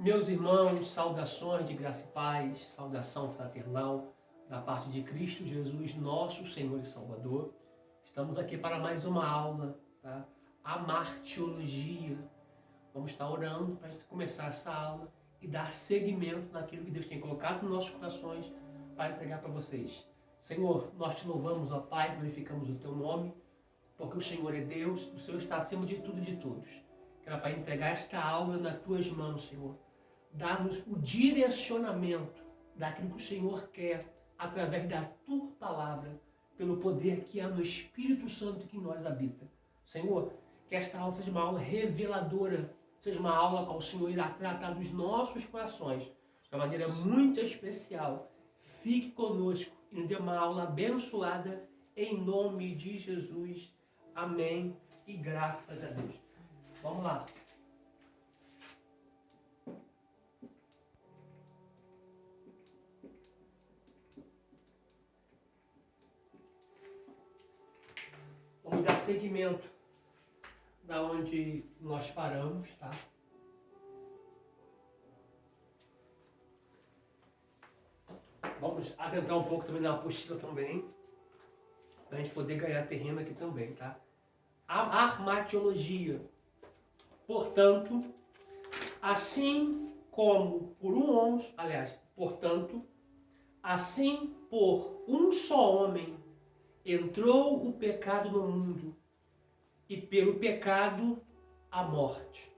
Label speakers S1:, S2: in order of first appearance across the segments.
S1: Meus irmãos, saudações de graça e paz, saudação fraternal da parte de Cristo Jesus, nosso Senhor e Salvador. Estamos aqui para mais uma aula, tá? A martiologia. Vamos estar orando para a gente começar essa aula e dar seguimento naquilo que Deus tem colocado nos nossos corações para entregar para vocês. Senhor, nós te louvamos, ó Pai, glorificamos o teu nome, porque o Senhor é Deus, o Senhor está acima de tudo e de todos. Quero, Pai, entregar esta aula nas tuas mãos, Senhor. Dá-nos o direcionamento daquilo que o Senhor quer através da tua palavra, pelo poder que há no Espírito Santo que em nós habita. Senhor, que esta aula seja uma aula reveladora, seja uma aula com o Senhor irá tratar dos nossos corações de uma maneira muito especial. Fique conosco e nos dê uma aula abençoada em nome de Jesus. Amém e graças a Deus. Vamos lá. Vamos dar seguimento da onde nós paramos, tá? Vamos adentrar um pouco também na apostila também, para a gente poder ganhar terreno aqui também, tá? A armatiologia. Portanto, assim como por assim por um só homem entrou o pecado no mundo, e pelo pecado a morte.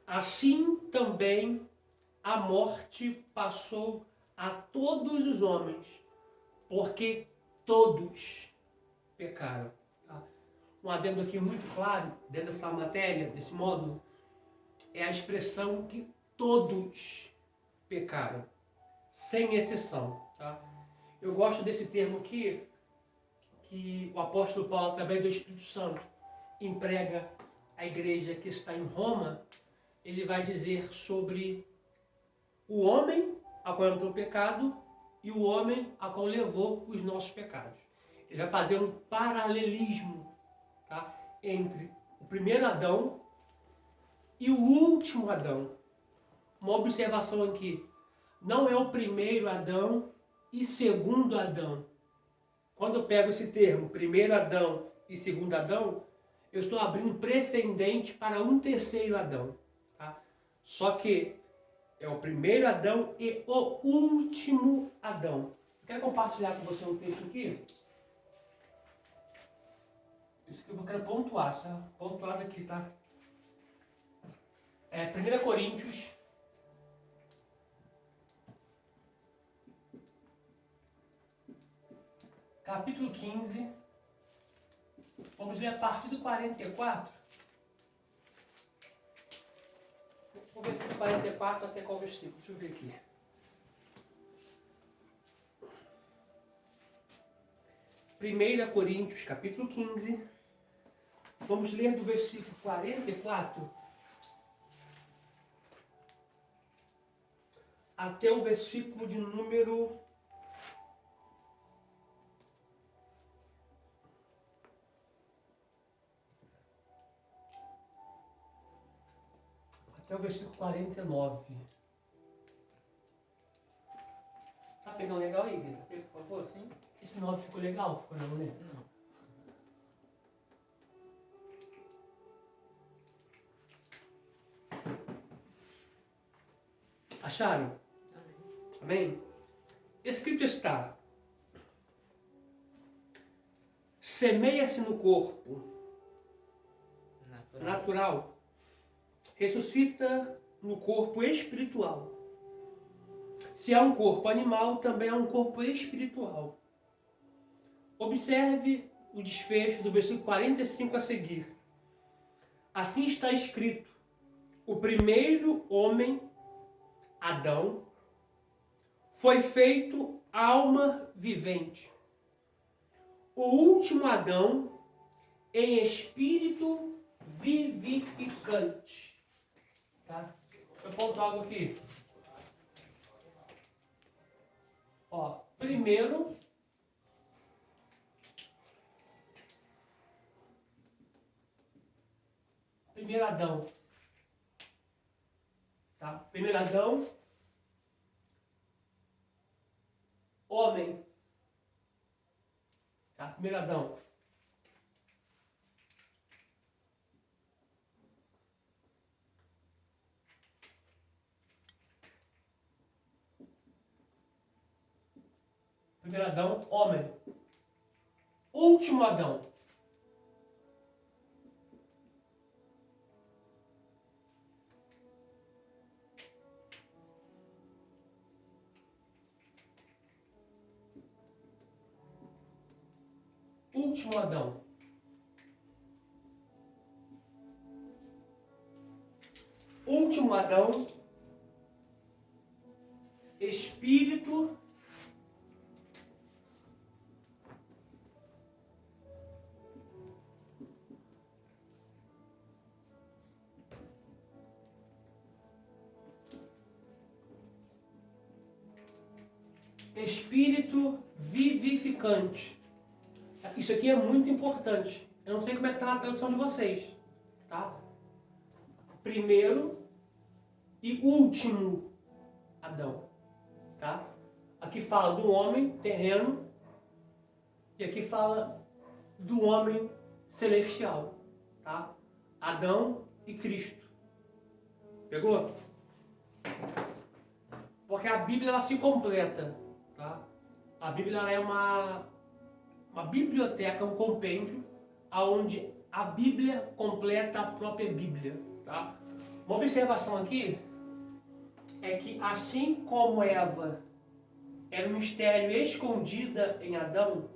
S1: Assim também a morte passou a todos os homens, porque todos pecaram. Tá? Um adendo aqui muito claro, dentro dessa matéria, desse módulo, é a expressão que todos pecaram, sem exceção. Tá? Eu gosto desse termo aqui, que o apóstolo Paulo, através do Espírito Santo, emprega a igreja que está em Roma. Ele vai dizer sobre o homem a qual entrou o pecado e o homem a qual levou os nossos pecados. Ele vai fazer um paralelismo, tá, entre o primeiro Adão e o último Adão. Uma observação aqui: não é o primeiro Adão e segundo Adão. Quando eu pego esse termo, primeiro Adão e segundo Adão, eu estou abrindo precedente para um terceiro Adão. Tá? Só que é o primeiro Adão e o último Adão. Eu quero compartilhar com você um texto aqui. Isso que eu quero pontuar, tá? Pontuado aqui, tá? 1 Coríntios, capítulo 15. Vamos ler a partir do 44. Vamos ver do 44 até qual versículo? Deixa eu ver aqui. Primeira Coríntios, capítulo 15. Vamos ler do versículo 44 até o versículo de número 49. Tá pegando legal aí, Guilherme? Por favor? Sim. Esse 9 ficou legal? Ficou não, né? Não. Acharam? Amém? Escrito está: semeia-se no corpo natural, ressuscita no corpo espiritual. Se há um corpo animal, também há um corpo espiritual. Observe o desfecho do versículo 45 a seguir. Assim está escrito: o primeiro homem, Adão, foi feito alma vivente. O último Adão, em espírito vivificante. Tá? Deixa eu pontuar algo aqui. Ó, primeiro Adão. Tá? Primeiro Adão, homem. Tá? Primeiro Adão. Primeiro Adão, homem. Último Adão. Último Adão. Último Adão, espírito vivificante. Isso aqui é muito importante. Eu não sei como é que está na tradução de vocês, tá? Primeiro e último Adão, tá? Aqui fala do homem terreno e aqui fala do homem celestial, tá? Adão e Cristo. Pegou? Porque a Bíblia ela se completa, tá? A Bíblia ela é uma biblioteca, um compêndio, onde a Bíblia completa a própria Bíblia, tá? Uma observação aqui é que assim como Eva era um mistério escondida em Adão,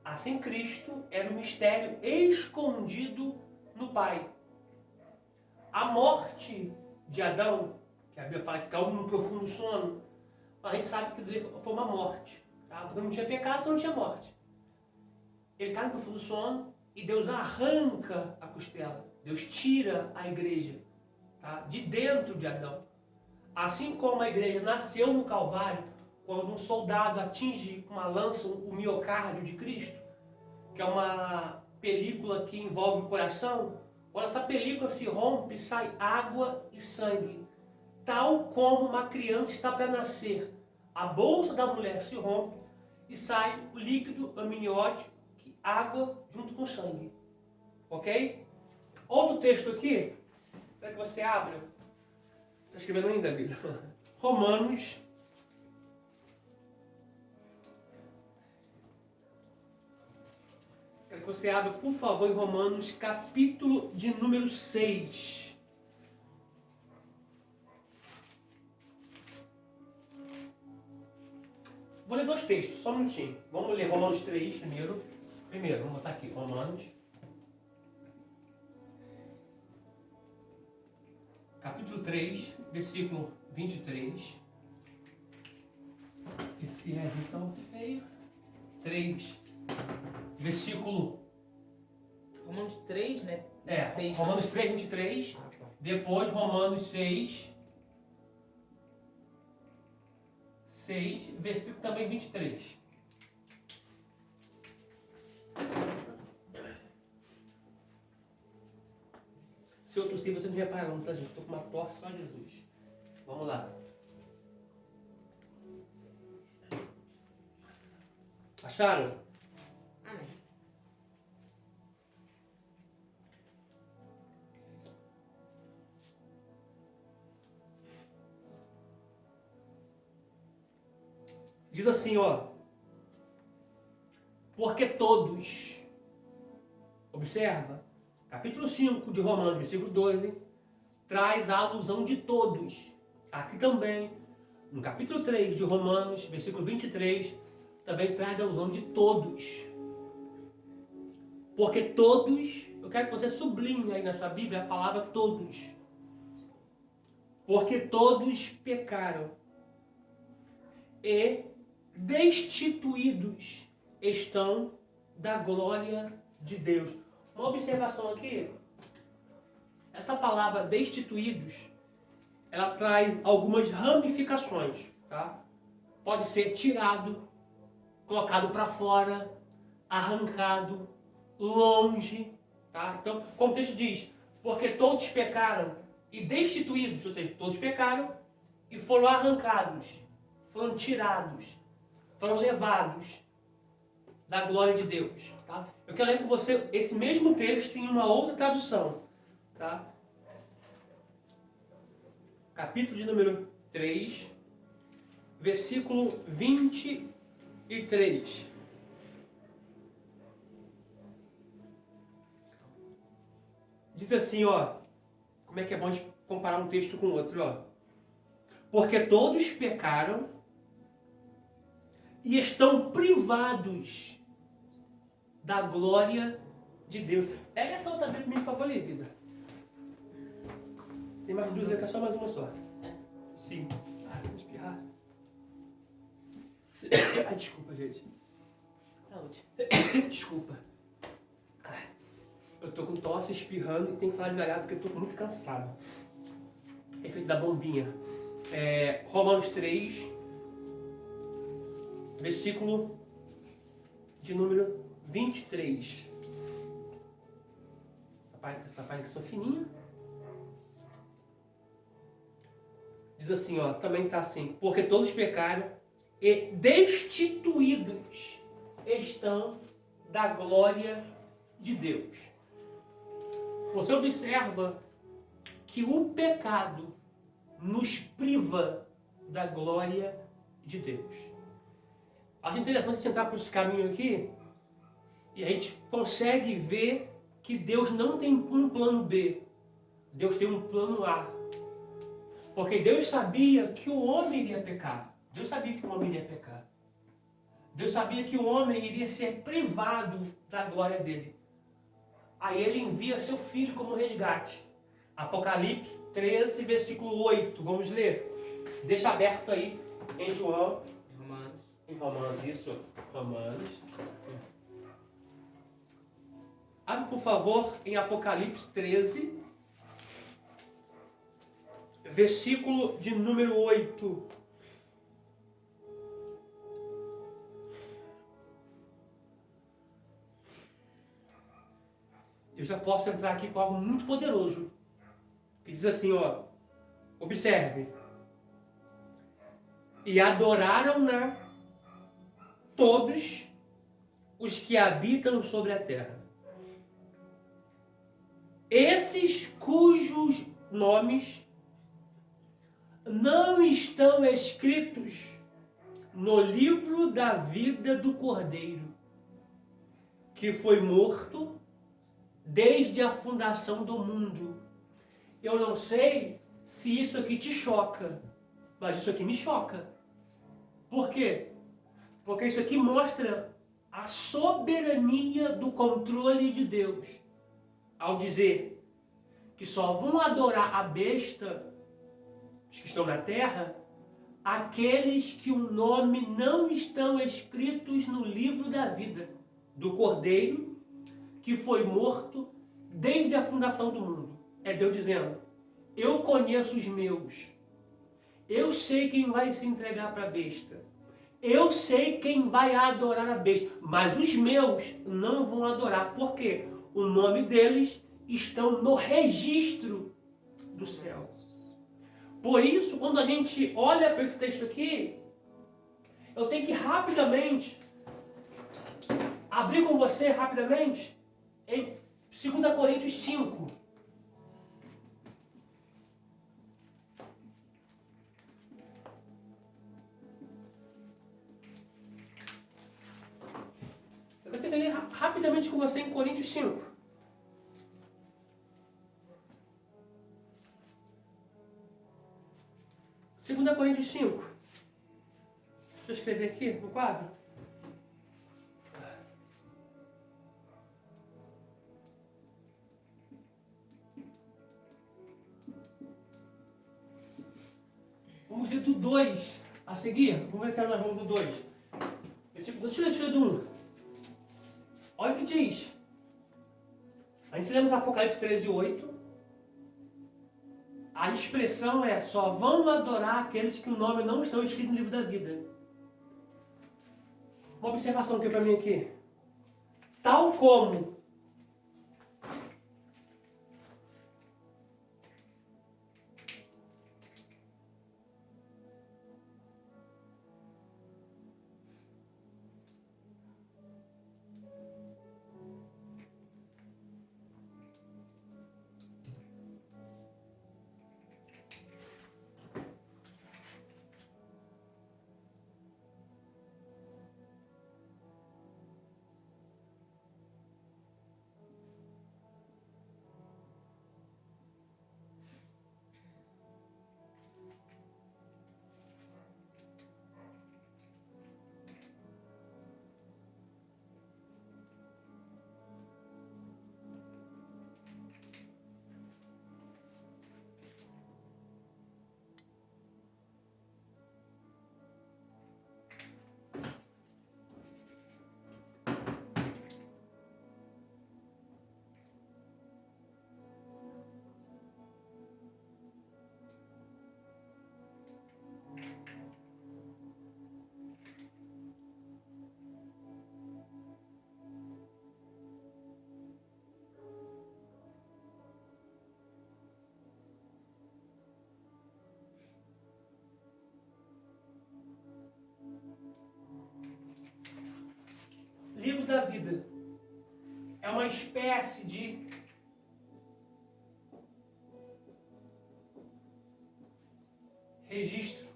S1: assim Cristo era um mistério escondido no Pai. A morte de Adão, que a Bíblia fala que caiu num profundo sono, a gente sabe que foi uma morte, tá? Porque não tinha pecado, então não tinha morte. Ele cai no profundo sono e Deus arranca a costela. Deus tira a igreja, tá? De dentro de Adão. Assim como a igreja nasceu no Calvário, quando um soldado atinge com uma lança o miocárdio de Cristo, que é uma película que envolve o coração, quando essa película se rompe, sai água e sangue. Tal como uma criança está para nascer. A bolsa da mulher se rompe e sai o líquido amniótico, água junto com sangue. Ok? Outro texto aqui, para que você abra. Está escrevendo ainda, David? Romanos. Quero que você abra, por favor, em Romanos, capítulo de número 6. Vou ler dois textos, só um minutinho. Vamos ler Romanos 3 primeiro. Primeiro, vamos botar aqui, Romanos. Capítulo 3, versículo 23. Esse são feio. 3, versículo...
S2: Romanos 3, né?
S1: 6, Romanos 3, 23. Depois, Romanos 6, versículo também 23. Se eu tossir, você não repara não, tá, gente? Estou com uma tosse, só Jesus. Vamos lá. Acharam?
S2: Amém.
S1: Diz assim, ó. Porque todos, observa, capítulo 5 de Romanos, versículo 12, traz a alusão de todos. Aqui também, no capítulo 3 de Romanos, versículo 23, também traz a alusão de todos. Porque todos, eu quero que você sublinhe aí na sua Bíblia a palavra todos. Porque todos pecaram e destituídos estão da glória de Deus. Uma observação aqui, essa palavra destituídos, ela traz algumas ramificações, tá? Pode ser tirado, colocado para fora, arrancado, longe, tá? Então, como o texto diz, porque todos pecaram, e destituídos, ou seja, todos pecaram e foram arrancados, foram tirados, foram levados da glória de Deus. Tá? Eu quero ler com você esse mesmo texto em uma outra tradução. Tá? Capítulo de número 3, versículo 23. Diz assim, ó, como é que é bom de comparar um texto com o outro, ó. Porque todos pecaram e estão privados da glória de Deus. Pega essa outra Bíblia pra mim, por favor, ali, vida. Tem mais duas, é só mais uma só.
S2: Essa.
S1: Sim. Ah, vou espirrar. Ai, desculpa, gente.
S2: Saúde.
S1: Desculpa. Eu tô com tosse, espirrando e tenho que falar devagar porque eu tô muito cansado. Efeito da bombinha. Romanos 3, versículo de número 23. Essa página que são fininha. Diz assim, ó, também tá assim. Porque todos pecaram e destituídos estão da glória de Deus. Você observa que o pecado nos priva da glória de Deus. Acho interessante a gente entrar por esse caminho aqui e a gente consegue ver que Deus não tem um plano B. Deus tem um plano A. Porque Deus sabia que o homem iria pecar. Deus sabia que o homem iria pecar. Deus sabia que o homem iria ser privado da glória dele. Aí ele envia seu filho como resgate. Apocalipse 13, versículo 8. Vamos ler? Deixa aberto aí em João.
S2: Romanos.
S1: Em Romanos, isso. Romanos. Abre, por favor, em Apocalipse 13, versículo de número 8. Eu já posso entrar aqui com algo muito poderoso. Que diz assim, ó. Observe. E adoraram-na todos os que habitam sobre a terra. Esses cujos nomes não estão escritos no livro da vida do Cordeiro, que foi morto desde a fundação do mundo. Eu não sei se isso aqui te choca, mas isso aqui me choca. Por quê? Porque isso aqui mostra a soberania do controle de Deus. Ao dizer que só vão adorar a besta, os que estão na terra, aqueles que o nome não estão escritos no livro da vida do Cordeiro, que foi morto desde a fundação do mundo. É Deus dizendo, eu conheço os meus, eu sei quem vai se entregar para a besta, eu sei quem vai adorar a besta, mas os meus não vão adorar. Por quê? O nome deles estão no registro do céu. Por isso, quando a gente olha para esse texto aqui, eu tenho que rapidamente abrir com você rapidamente em 2 Coríntios 5. Eu tenho que ler rapidamente com você em Coríntios 5. Segunda Coríntios 5. Deixa eu escrever aqui no quadro. Vamos ler do 2 a seguir. Vamos ver até nós vamos do 2. Deixa eu ler do 1. Olha o que diz. A gente lemos Apocalipse 13, 8. A expressão é, só vão adorar aqueles que o nome não estão escrito no livro da vida. Uma observação aqui para mim aqui. Tal como Livro da vida é uma espécie de registro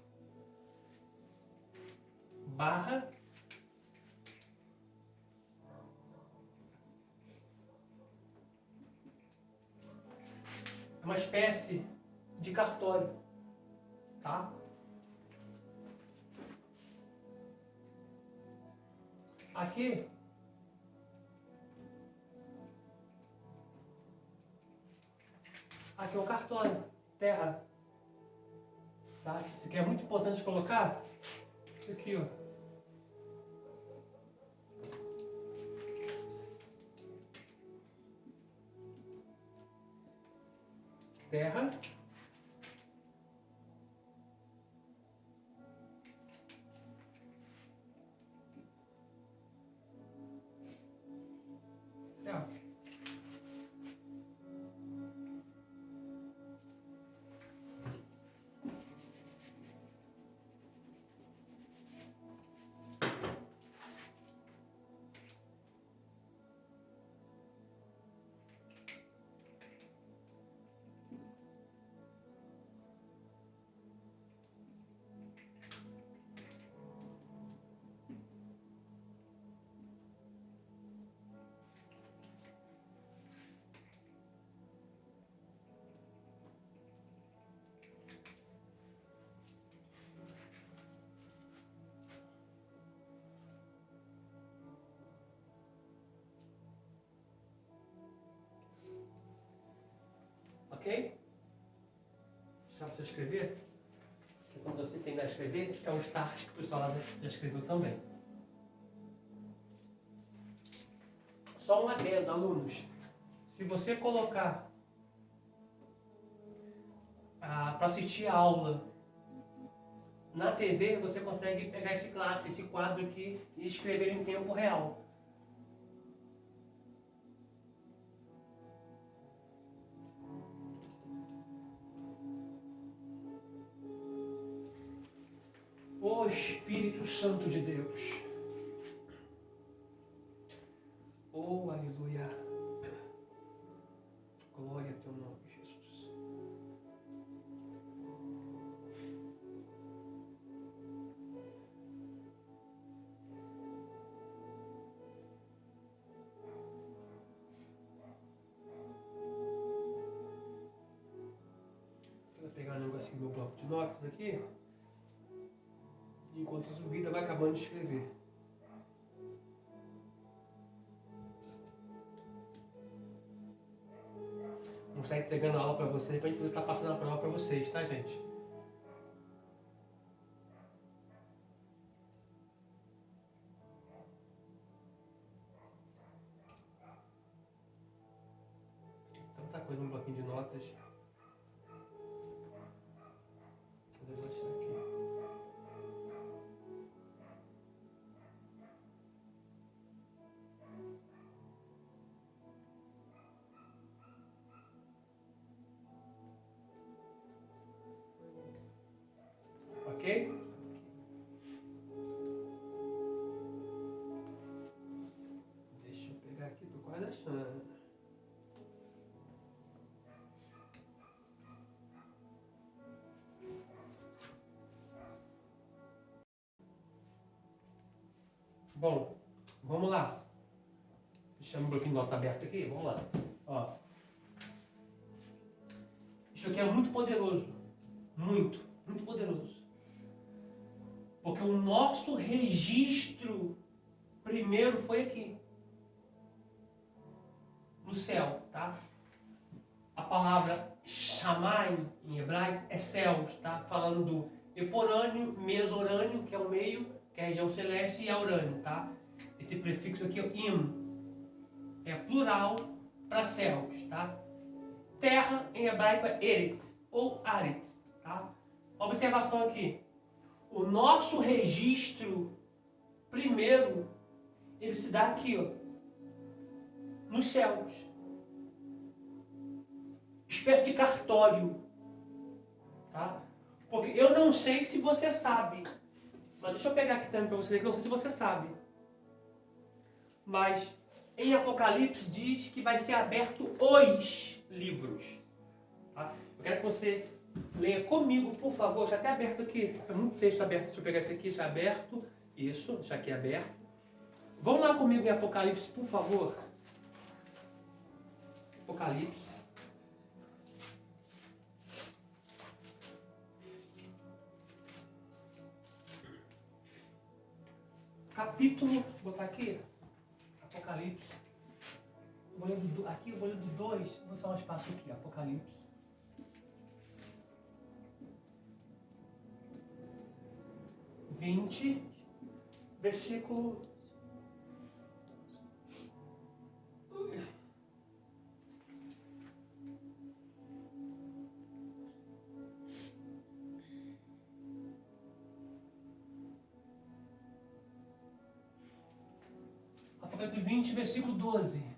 S1: barra uma espécie de cartório, tá? Aqui é o cartório, terra, tá? Isso aqui é muito importante colocar. Isso aqui, ó. Terra. Céu. Ok? Deixa você escrever. Porque quando você terminar de escrever, é um start que o pessoal lá já escreveu também. Só um adendo, alunos. Se você colocar para assistir a aula na TV, você consegue pegar esse quadro aqui e escrever em tempo real. O Espírito Santo de Deus. Oh, aleluia. Glória a teu nome, Jesus. Vou pegar um negocinho do meu bloco de notas aqui. Enquanto isso, o Guida vai acabando de escrever. Vamos sair entregando a aula para vocês, para a gente poder estar passando a prova para vocês, tá, gente? Tanta coisa no bloquinho de notas. Vou deixar aqui. Ok? Deixa eu pegar aqui, tô quase achando. Bom, vamos lá. Deixando o bloquinho de nota aberto aqui, vamos lá. Ó. Isso aqui é muito poderoso. Muito, muito poderoso. Porque o nosso registro primeiro foi aqui. No céu, tá? A palavra Shamai, em hebraico, é céus, tá? Falando do eporâneo, mesorâneo, que é o meio, que é a região celeste, e aurânio, tá? Esse prefixo aqui é o im, é plural para céus, tá? Terra, em hebraico, é eretz, ou aretz, tá? Observação aqui. O nosso registro, primeiro, ele se dá aqui, ó, nos céus. Espécie de cartório, tá? Porque eu não sei se você sabe, Mas deixa eu pegar aqui também para você ver, que não sei se você sabe. Mas em Apocalipse diz que vai ser aberto os livros. Tá? Eu quero que você leia comigo, por favor. Já até aberto aqui. É muito texto aberto. Deixa eu pegar esse aqui, já aberto. Isso, deixa aqui aberto. Vamos lá comigo em Apocalipse, por favor. Apocalipse. Capítulo, vou botar aqui, Apocalipse. Aqui eu vou ler do 2, vou usar um espaço aqui, Apocalipse. Versículo. Apocalipse 20, versículo 12.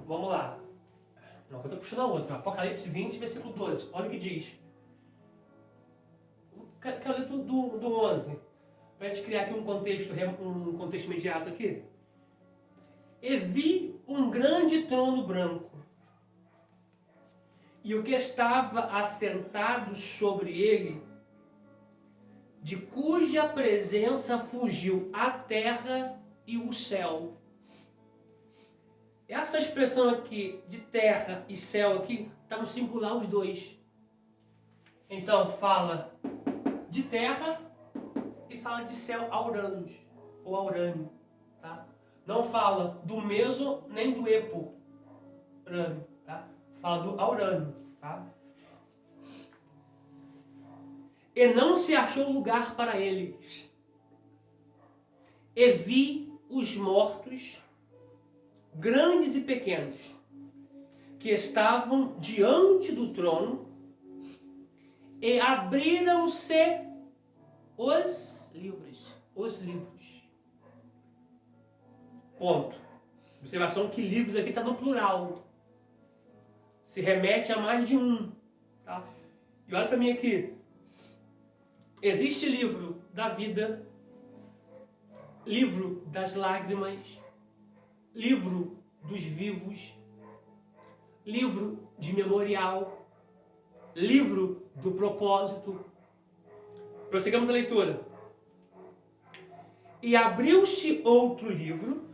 S1: Vamos lá. Uma coisa puxando a outra. Apocalipse 20, versículo 12. Olha o que diz. Quero ler do 11. Para a gente criar aqui um contexto imediato aqui. E vi um grande trono branco. E o que estava assentado sobre ele, de cuja presença fugiu a terra e o céu. Essa expressão aqui de terra e céu aqui está no singular os dois. Então fala de terra e fala de céu auranos ou aurânio, tá? Não fala do meso nem do epo, tá? Fala do aurânio, tá? E não se achou lugar para eles. E vi os mortos, grandes e pequenos, que estavam diante do trono, e abriram-se os livros. Ponto. Observação que livros aqui está no plural. Se remete a mais de um. Tá? E olha para mim aqui. Existe livro da vida, livro das lágrimas, livro dos vivos, livro de memorial, livro do propósito. Prossigamos a leitura. E abriu-se outro livro,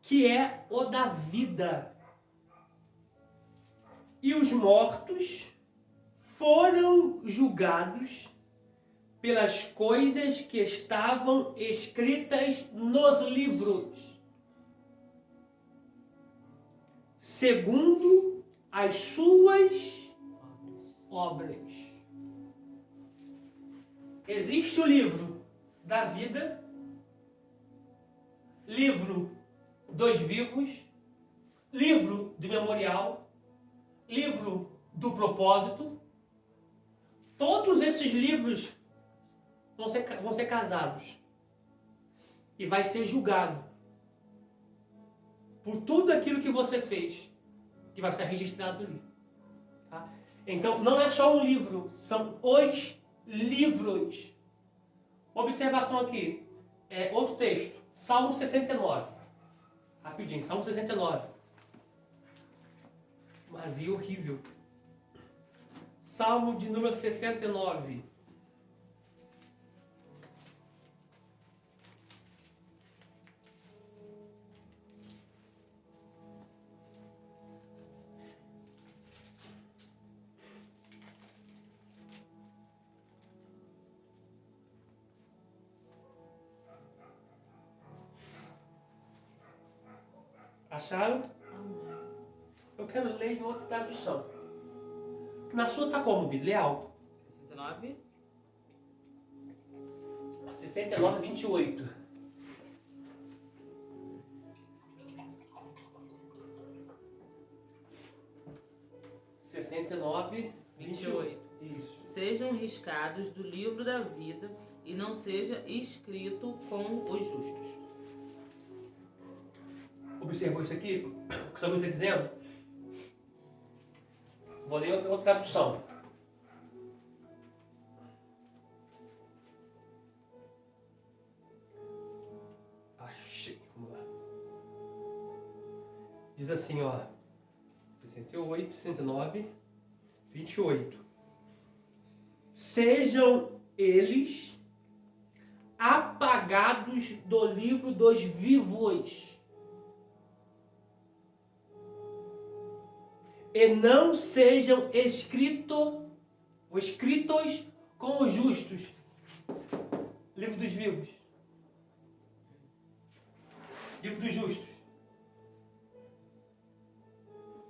S1: que é o da vida. E os mortos foram julgados pelas coisas que estavam escritas nos livros, segundo as suas obras. Existe o livro da vida, livro dos vivos, livro do memorial, livro do propósito. Todos esses livros vão ser casados e vai ser julgado por tudo aquilo que você fez, que vai estar registrado ali. Tá? Então, não é só um livro, são os livros. Observação aqui, outro texto, Salmo 69. Rapidinho, Salmo 69. Vazio horrível. Salmo de número 69. Acharam? Eu quero ler em outra tradução. Na sua está como, Vitor? Lê alto.
S2: 69.
S1: 69, 28. 69, 28. Isso.
S2: Sejam riscados do livro da vida e não seja escrito com os justos.
S1: Observou isso aqui? O que Samuel está dizendo? Vou ler outra tradução. Achei. Vamos lá. Diz assim, ó. 68, 69, 28. Sejam eles apagados do livro dos vivos e não sejam escritos com os justos. Livro dos vivos. Livro dos justos.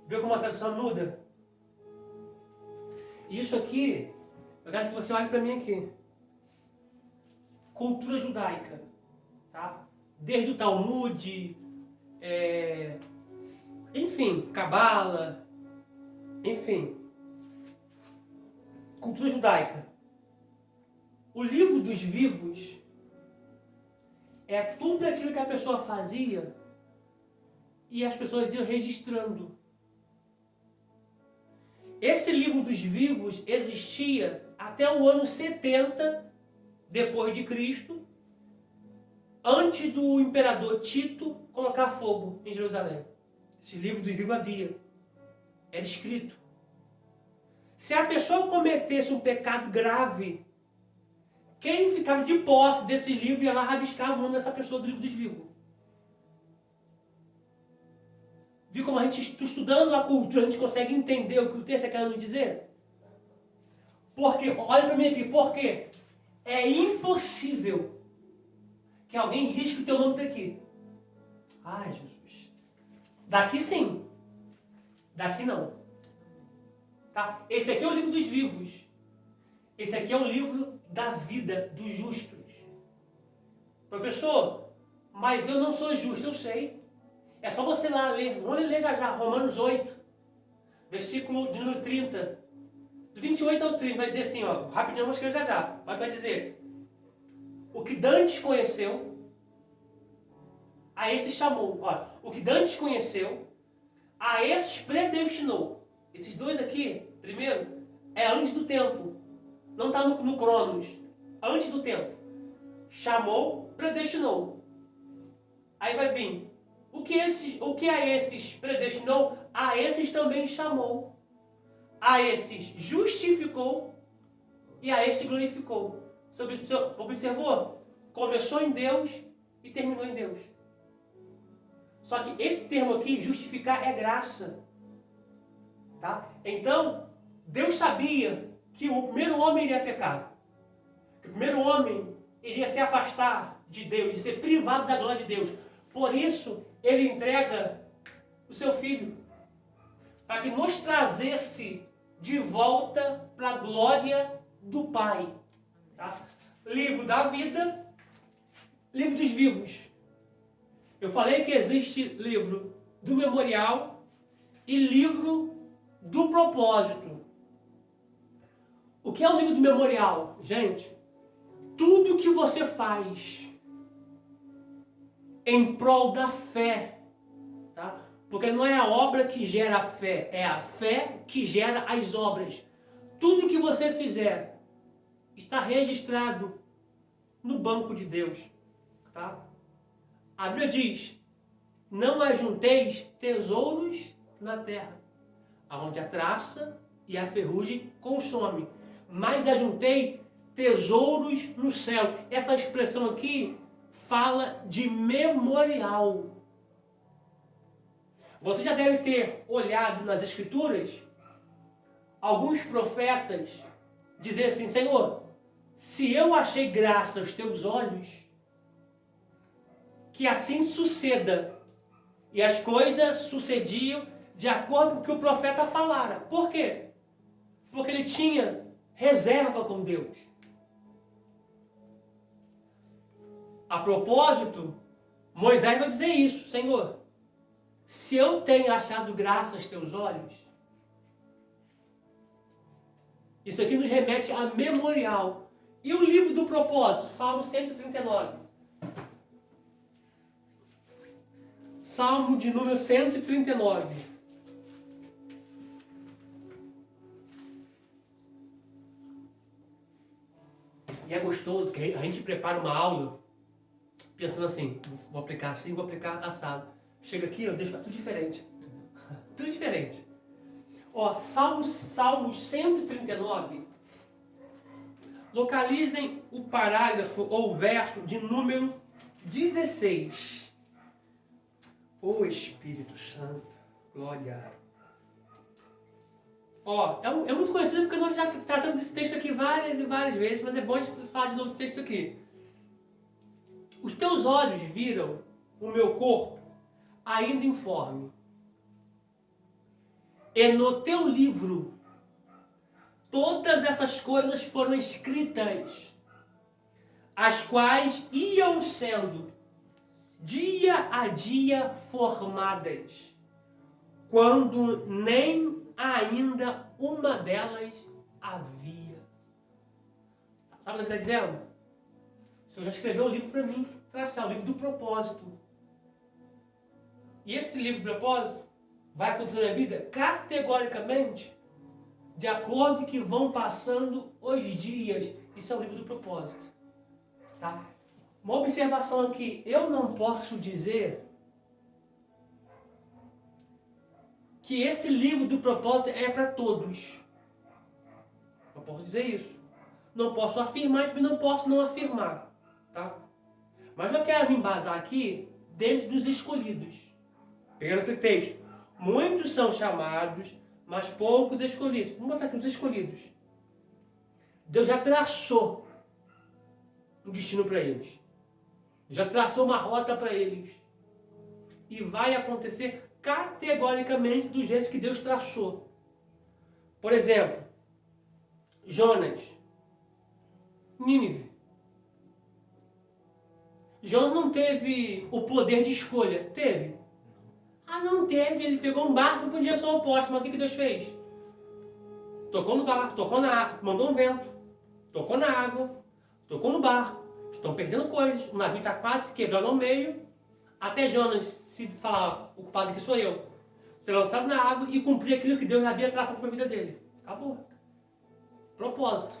S1: Viu como a tradução muda? Isso aqui, eu quero que você olhe para mim aqui. Cultura judaica, tá? Desde o Talmud, enfim, Cabala, enfim. Cultura judaica. O livro dos vivos é tudo aquilo que a pessoa fazia e as pessoas iam registrando. Esse livro dos vivos existia até o ano 70 depois de Cristo, antes do imperador Tito colocar fogo em Jerusalém. Esse livro dos vivos havia. Era escrito. Se a pessoa cometesse um pecado grave, quem ficava de posse desse livro ia lá rabiscar o nome dessa pessoa do livro dos vivos. Viu como a gente, estudando a cultura, a gente consegue entender o que o texto está querendo dizer? Porque, olha para mim aqui, porque é impossível que alguém risque o teu nome daqui. Ai, Jesus. Daqui sim. Daqui não. Tá? Esse aqui é o livro dos vivos. Esse aqui é o livro da vida dos justos. Professor, mas eu não sou justo, eu sei. É só você lá ler. Vamos ler já, Romanos 8, versículo de número 30. Do 28 ao 30, vai dizer assim, ó, rapidinho, vamos escrever já. Vai dizer, o que Dantes conheceu, a esses chamou. Ó, o que Dantes conheceu, a esses predestinou. Esses dois aqui, primeiro, é antes do tempo. Não está no Cronos. Antes do tempo. Chamou, predestinou. Aí vai vir. O que a esses predestinou, a esses também chamou. A esses justificou e a esses glorificou. Observou? Começou em Deus e terminou em Deus. Só que esse termo aqui, justificar, é graça. Tá? Então, Deus sabia que o primeiro homem iria pecar. Que o primeiro homem iria se afastar de Deus, de ser privado da glória de Deus. Por isso, ele entrega o seu filho, para que nos trazesse de volta para a glória do Pai. Tá? Livro da vida, livro dos vivos. Eu falei que existe livro do memorial e livro do propósito. O que é o livro do memorial? Gente, tudo que você faz em prol da fé, tá? Porque não é a obra que gera a fé, é a fé que gera as obras. Tudo que você fizer está registrado no banco de Deus, tá? A Bíblia diz, não ajunteis tesouros na terra, onde a traça e a ferrugem consomem, mas ajuntei tesouros no céu. Essa expressão aqui fala de memorial. Você já deve ter olhado nas Escrituras alguns profetas dizer assim, Senhor, se eu achei graça aos teus olhos, que assim suceda. E as coisas sucediam de acordo com o que o profeta falara. Por quê? Porque ele tinha reserva com Deus. A propósito, Moisés vai dizer isso, Senhor, se eu tenho achado graça aos teus olhos, Isso aqui nos remete a memorial. E o livro do propósito? Salmo 139. Salmo de número 139. E é gostoso que a gente prepara uma aula pensando assim, vou aplicar assim, vou aplicar assado. Chega aqui, ó, deixa tudo diferente. Tudo diferente. Ó, Salmos 139. Localizem o parágrafo ou o verso de número 16. Ô Espírito Santo, glória. Ó, é muito conhecido porque nós já tratamos desse texto aqui várias e várias vezes, mas é bom a gente falar de novo desse texto aqui. Os teus olhos viram o meu corpo ainda informe. E no teu livro todas essas coisas foram escritas, as quais iam sendo dia a dia formadas, quando nem ainda uma delas havia. Sabe o que ele está dizendo? O Senhor já escreveu um livro para mim traçar, o livro do propósito. E esse livro do propósito vai acontecer na minha vida categoricamente de acordo com que vão passando os dias. Isso é o livro do propósito. Tá? Uma observação aqui, eu não posso dizer que esse livro do propósito é para todos. Não posso dizer isso. Não posso afirmar e também não posso não afirmar. Tá? Mas eu quero me embasar aqui dentro dos escolhidos. Pegando aquele texto. Muitos são chamados, mas poucos escolhidos. Vamos botar aqui os escolhidos. Deus já traçou um destino para eles. Já traçou uma rota para eles. E vai acontecer categoricamente do jeito que Deus traçou. Por exemplo, Jonas, Nínive. Jonas não teve o poder de escolha. Teve. Ah, não teve. Ele pegou um barco com direção oposta. Mas o que Deus fez? Tocou no barco, tocou na água, mandou um vento. Tocou na água, tocou no barco. Estão perdendo coisas. O navio está quase quebrando ao meio. Até Jonas se falar, o culpado aqui sou eu. Ser lançado na água e cumprir aquilo que Deus havia traçado para a vida dele. Acabou. Propósito.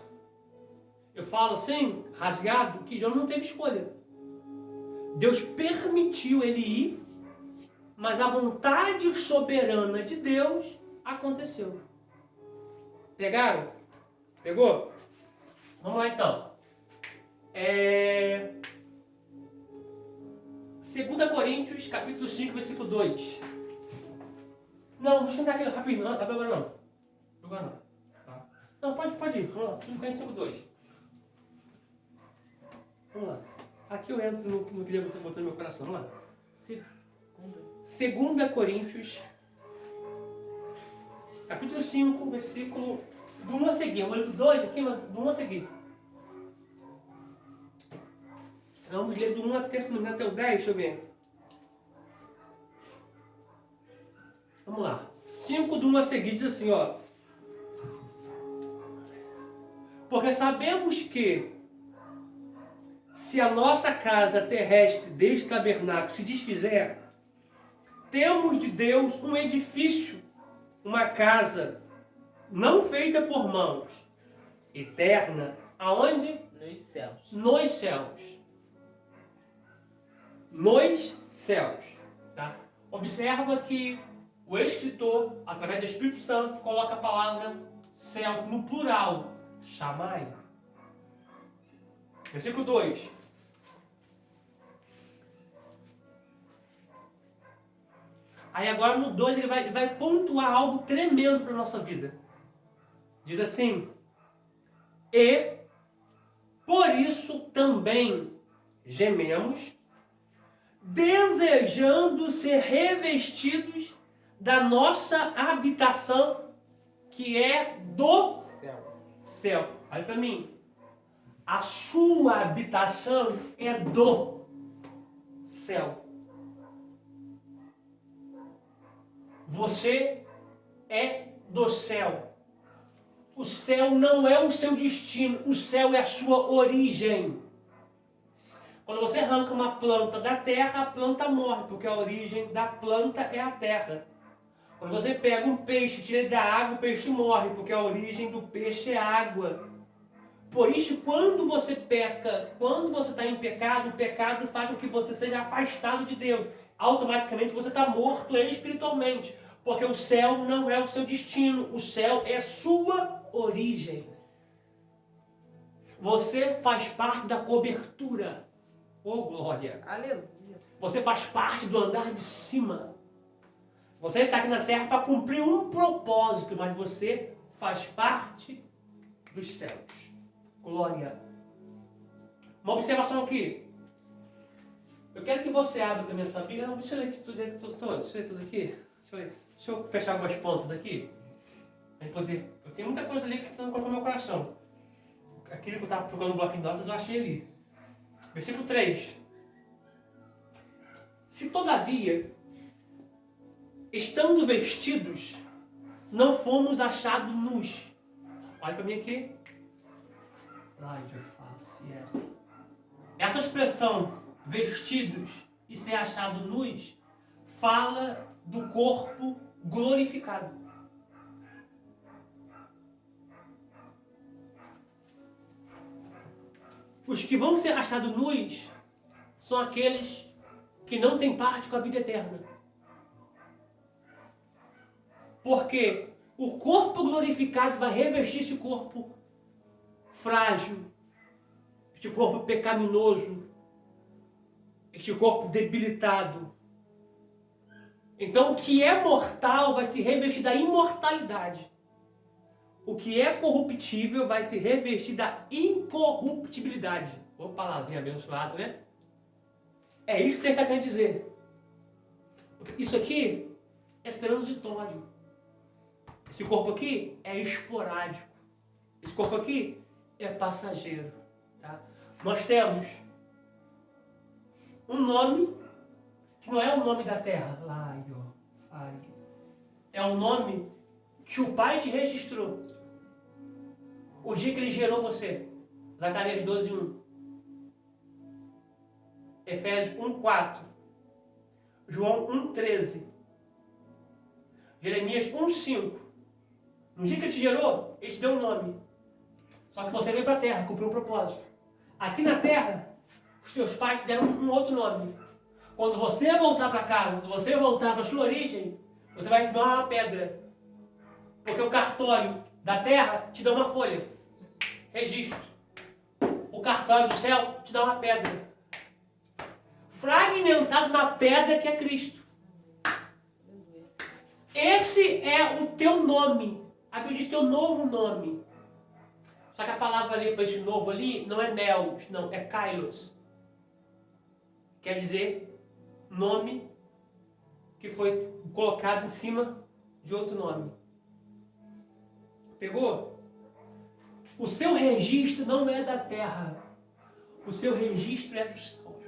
S1: Eu falo assim, rasgado, que Jonas não teve escolha. Deus permitiu ele ir, mas a vontade soberana de Deus aconteceu. Pegaram? Pegou? Vamos lá então. 2 Coríntios, capítulo 5, versículo 2. Não, deixa eu entrar aqui rapidinho. Não, agora não. Agora não. Tá. Não, pode ir. Vamos lá. 2 Coríntios 5, 2. Vamos lá. Aqui eu entro no que Deus botou no meu coração. Vamos lá. 2 Coríntios, capítulo 5, versículo do 1 a seguir. Eu vou ler do 2 aqui, mas do 1 a seguir. Vamos ler do 1 até o 10, deixa eu ver. Vamos lá. 5 do 1 a seguir diz assim, ó. Porque sabemos que se a nossa casa terrestre deste tabernáculo se desfizer, temos de Deus um edifício, uma casa não feita por mãos, eterna, aonde?
S2: Nos céus.
S1: Nos céus. Nos céus. Tá? Observa que o escritor, através do Espírito Santo, coloca a palavra céus no plural. Chamai. Versículo 2. Aí agora no 2 ele vai pontuar algo tremendo para a nossa vida. Diz assim: e por isso também gememos, desejando ser revestidos da nossa habitação, que é do céu. Olha para mim. A sua habitação é do céu. Você é do céu. O céu não é o seu destino, o céu é a sua origem. Quando você arranca uma planta da terra, a planta morre, porque a origem da planta é a terra. Quando você pega um peixe e tira ele da água, o peixe morre, porque a origem do peixe é a água. Por isso, quando você peca, quando você está em pecado, o pecado faz com que você seja afastado de Deus. Automaticamente você está morto espiritualmente, porque o céu não é o seu destino, o céu é sua origem. Você faz parte da cobertura. Oh, glória!
S2: Aleluia.
S1: Você faz parte do andar de cima. Você está aqui na terra para cumprir um propósito, mas você faz parte dos céus. Glória. Uma observação aqui. Eu quero que você abra também a sua Bíblia. Não, deixa eu ler tudo aqui. Deixa eu fechar algumas pontas aqui. Eu tenho muita coisa ali que está no meu coração. Aquilo que eu estava procurando no bloquinho de notas, eu achei ali. Versículo 3. Se todavia, estando vestidos, não fomos achados nus. Olha para mim aqui. Essa expressão, vestidos e ser achado nus, fala do corpo glorificado. Os que vão ser achados nus são aqueles que não têm parte com a vida eterna. Porque o corpo glorificado vai revestir esse corpo frágil, este corpo pecaminoso, este corpo debilitado. Então, o que é mortal vai se revestir da imortalidade. O que é corruptível vai se revestir da incorruptibilidade. Ô, palavrinha abençoada, né? É isso que você está querendo dizer. Isso aqui é transitório. Esse corpo aqui é esporádico. Esse corpo aqui é passageiro. Tá? Nós temos um nome que não é o nome da terra. É um nome que o Pai te registrou. O dia que Ele gerou você. Zacarias 12:1. Efésios 1:4. João 1:13. Jeremias 1:5. No dia que Ele te gerou, Ele te deu um nome. Só que você veio para a terra, cumpriu um propósito. Aqui na terra, os teus pais te deram um outro nome. Quando você voltar para casa, quando você voltar para a sua origem, você vai receber uma pedra. Porque o cartório da terra te dá uma folha. Registro. O cartório do céu te dá uma pedra. Fragmentado na pedra que é Cristo. Esse é o teu nome. A Bíblia diz teu novo nome. Só que a palavra ali para esse novo ali não é neos, não, é kairos. Quer dizer nome que foi colocado em cima de outro nome. Pegou? O seu registro não é da terra. O seu registro é do céu.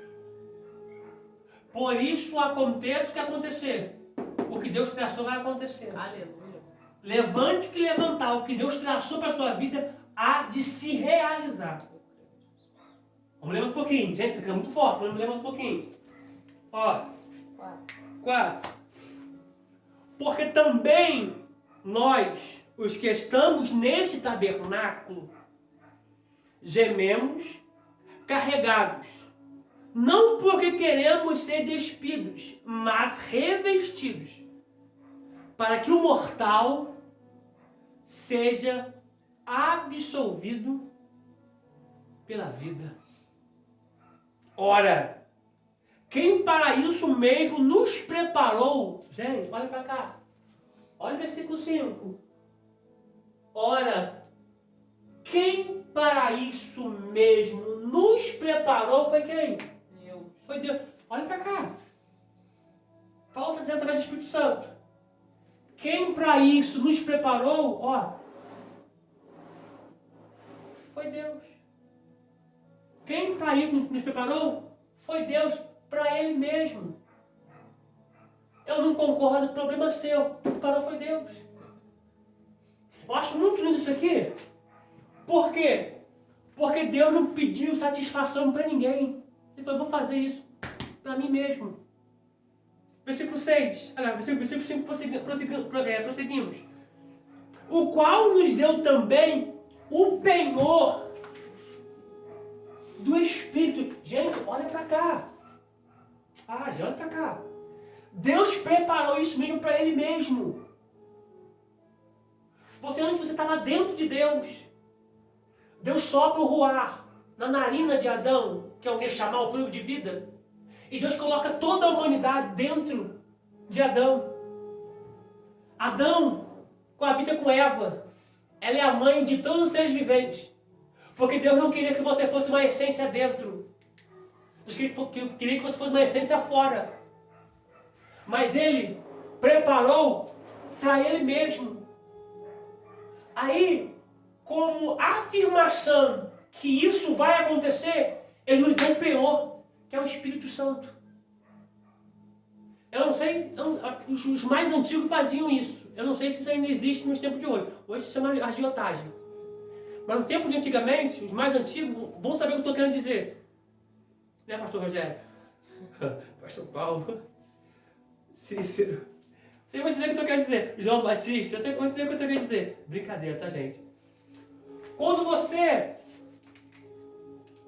S1: Por isso aconteça o que acontecer. O que Deus traçou vai acontecer.
S2: Aleluia.
S1: Levante o que levantar. O que Deus traçou para a sua vida há de se realizar. Vamos ler um pouquinho. Gente, isso aqui é muito forte. Vamos ler um pouquinho. Ó. 4. Porque também nós, os que estamos neste tabernáculo, gememos carregados, não porque queremos ser despidos, mas revestidos, para que o mortal seja absolvido pela vida. Ora, quem para isso mesmo nos preparou? Gente, olha para cá. Olha o versículo 5. Ora, quem para isso mesmo nos preparou foi quem?
S2: Deus.
S1: Foi Deus. Olha para cá. Paulo está dizendo através do Espírito Santo. Quem para isso nos preparou, ó, foi Deus. Quem para isso nos preparou foi Deus, para Ele mesmo. Eu não concordo, o problema é seu. Quem preparou foi Deus. Eu acho muito lindo isso aqui. Por quê? Porque Deus não pediu satisfação para ninguém. Ele falou, vou fazer isso para mim mesmo. Versículo 6. Versículo 5, prosseguimos. O qual nos deu também o penhor do Espírito. Gente, olha para cá. Gente, olha para cá. Deus preparou isso mesmo para Ele mesmo. Antes você estava dentro de Deus. Deus sopra o ruar na narina de Adão, que é o Neshama, o fôlego de vida. E Deus coloca toda a humanidade dentro de Adão. Adão coabita com Eva. Ela é a mãe de todos os seres viventes. Porque Deus não queria que você fosse uma essência dentro. Deus queria que você fosse uma essência fora. Mas Ele preparou para Ele mesmo. Aí, como afirmação que isso vai acontecer, Ele nos deu um penhor, que é o Espírito Santo. Eu não sei, os mais antigos faziam isso. Eu não sei se isso ainda existe nos tempos de hoje. Hoje se chama agiotagem. Mas no tempo de antigamente, os mais antigos vão saber o que eu estou querendo dizer. Né, pastor Rogério? Pastor Paulo? Cícero? Você vai entender o que eu estou querendo dizer. João Batista? Você vai entender o que eu estou querendo dizer. Brincadeira, tá, gente? Quando você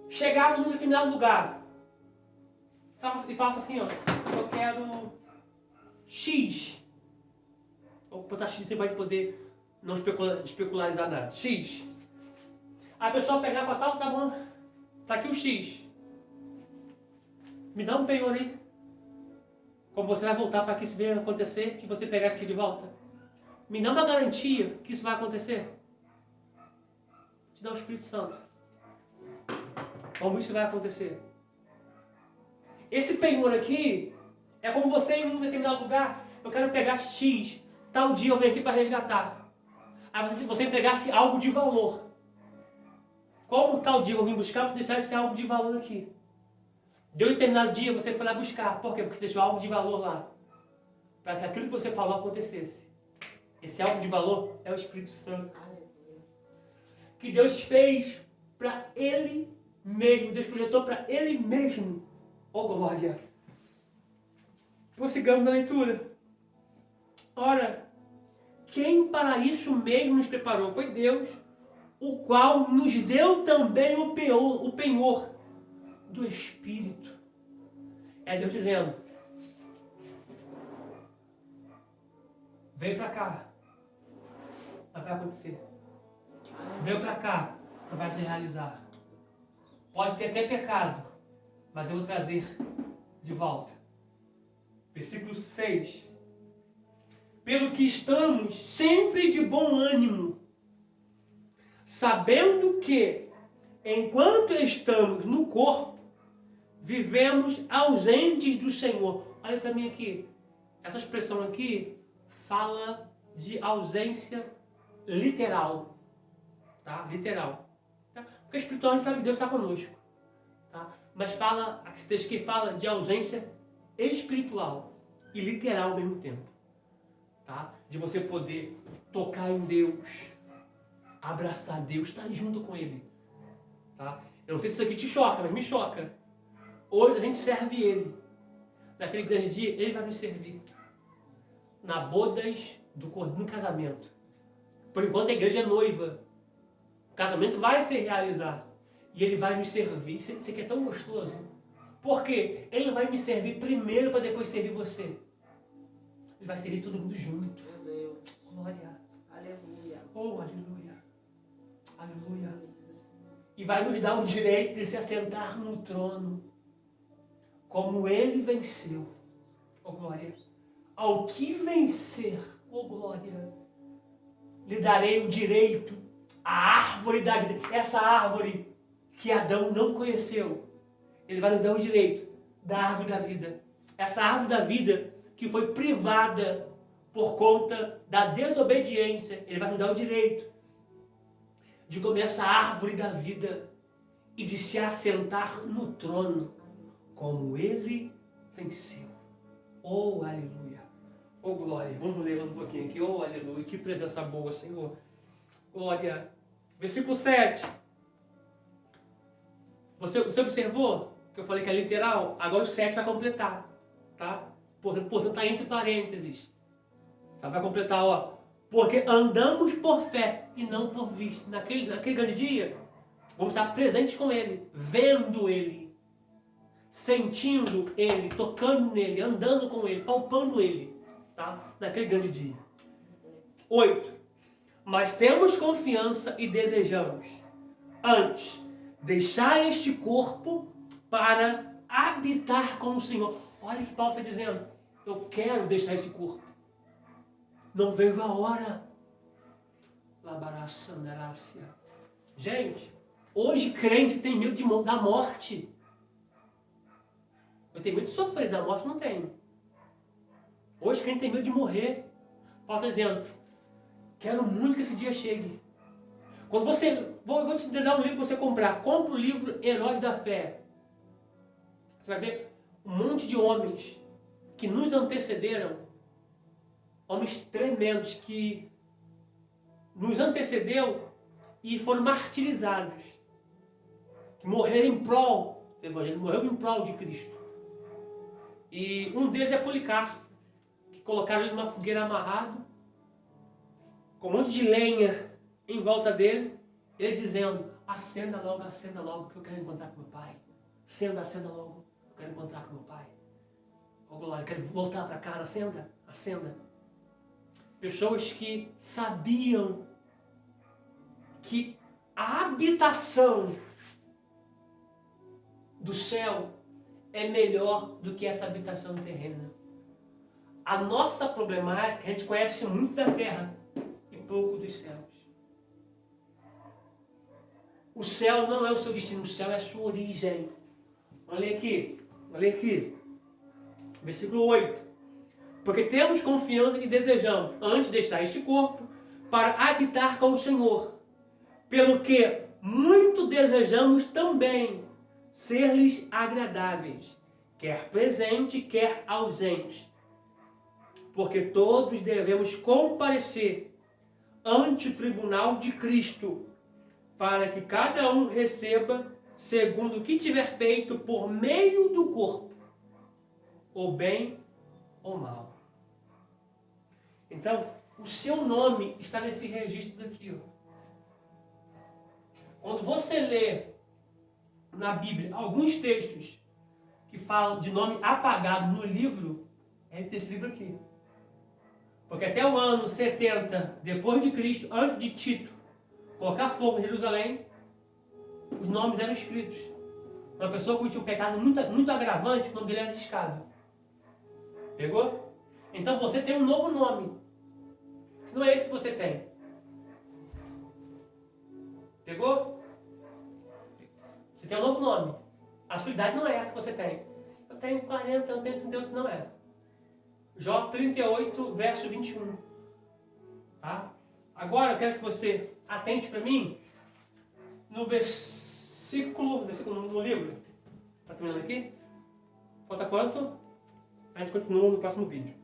S1: chegava num determinado lugar e fala assim, ó, eu quero X. Vou botar X, você vai poder não especularizar nada. X. Aí a pessoa pegava e falava, tá bom, tá aqui o X. Me dá um penhor aí. Como você vai voltar para que isso venha acontecer, que você pegar isso aqui de volta? Me dá uma garantia que isso vai acontecer. Te dá o Espírito Santo. Como isso vai acontecer? Esse penhor aqui é como você ir em um determinado lugar, eu quero pegar X, tal dia eu venho aqui para resgatar. Aí você entregasse algo de valor. Como tal dia eu vim buscar, vou deixar esse algo de valor aqui. Deu um determinado dia, você foi lá buscar. Por quê? Porque deixou algo de valor lá. Para que aquilo que você falou acontecesse. Esse algo de valor é o Espírito Santo. Que Deus fez para Ele mesmo. Deus projetou para Ele mesmo. Oh, glória! Prossigamos a leitura. Ora, quem para isso mesmo nos preparou foi Deus, o qual nos deu também o penhor do Espírito. É Deus dizendo, vem para cá, mas vai acontecer. Vem para cá, mas vai se realizar. Pode ter até pecado, mas eu vou trazer de volta. Versículo 6. Pelo que estamos sempre de bom ânimo, sabendo que, enquanto estamos no corpo, vivemos ausentes do Senhor. Olha para mim aqui. Essa expressão aqui fala de ausência literal. Tá? Literal. Tá? Porque espiritual a gente sabe que Deus está conosco. Tá? Mas fala, esse texto aqui fala de ausência espiritual e literal ao mesmo tempo. Tá? De você poder tocar em Deus, abraçar Deus, estar junto com Ele. Tá? Eu não sei se isso aqui te choca, mas me choca. Hoje a gente serve Ele. Naquele grande dia, Ele vai nos servir. Na bodas do cordeiro, no casamento. Por enquanto a igreja é noiva. O casamento vai se realizar. E Ele vai nos servir. Isso aqui é tão gostoso. Por quê? Ele vai me servir primeiro para depois servir você. Ele vai servir todo mundo junto.
S2: Meu Deus.
S1: Glória.
S2: Aleluia.
S1: Oh, aleluia. Aleluia. E vai nos dar o direito de se assentar no trono. Como Ele venceu. Oh, glória. Ao que vencer, oh, glória, lhe darei o direito, a árvore da vida. Essa árvore que Adão não conheceu. Ele vai nos dar o direito da árvore da vida. Essa árvore da vida que foi privada por conta da desobediência. Ele vai nos dar o direito de comer essa árvore da vida e de se assentar no trono, como Ele venceu. Oh, aleluia. Oh, glória. Vamos ler um pouquinho aqui. Oh, aleluia. Que presença boa, Senhor. Glória. Versículo 7. Você observou que eu falei que é literal? Agora o 7 vai completar. Tá? Portanto, está entre parênteses. Tá? Vai completar, ó. Porque andamos por fé e não por vista. Naquele grande dia, vamos estar presentes com Ele, vendo Ele, sentindo Ele, tocando nele, andando com Ele, palpando Ele. Tá? Naquele grande dia. 8. Mas temos confiança e desejamos, antes, deixar este corpo para habitar com o Senhor. Olha o que Paulo está dizendo. Eu quero deixar esse corpo. Não vejo a hora. Labaraçandarácia. Gente, hoje crente tem medo da morte. Eu tenho medo de sofrer, da morte não tenho. Hoje crente tem medo de morrer. Paulo está dizendo, quero muito que esse dia chegue. Quando você, vou te dar um livro para você comprar. Compre o livro Heróis da Fé. Você vai ver um monte de homens que nos antecederam, homens tremendos que nos antecedeu e foram martirizados, que morreram em prol do Evangelho, morreram em prol de Cristo. E um deles é Policarpo, que colocaram ele numa fogueira amarrado, com um monte de lenha em volta dele, ele dizendo, acenda logo, que eu quero encontrar com meu pai. Acenda logo, eu quero encontrar com meu pai. Oh glória, eu quero voltar para casa, acenda. Pessoas que sabiam que a habitação do céu é melhor do que essa habitação terrena. A nossa problemática, a gente conhece muito da terra e pouco dos céus. O céu não é o seu destino, o céu é a sua origem. Olha aqui. Versículo 8. Porque temos confiança e desejamos, antes de deixar este corpo, para habitar com o Senhor. Pelo que muito desejamos também ser-lhes agradáveis, quer presente, quer ausente. Porque todos devemos comparecer ante o tribunal de Cristo, para que cada um receba segundo o que tiver feito por meio do corpo, ou bem ou mal. Então, o seu nome está nesse registro daqui. Ó. Quando você lê na Bíblia alguns textos que falam de nome apagado no livro, é esse livro aqui. Porque até o ano 70 depois de Cristo, antes de Tito colocar fogo em Jerusalém, os nomes eram escritos. Uma pessoa que cometia um pecado muito agravante, o nome dele era riscado. Pegou? Então você tem um novo nome. Não é esse que você tem. Pegou? Você tem um novo nome. A sua idade não é essa que você tem. Eu tenho 40, eu tenho 38, não é. Jó 38, verso 21. Tá? Agora eu quero que você atente para mim no versículo no livro. Está terminando aqui? Falta quanto? A gente continua no próximo vídeo.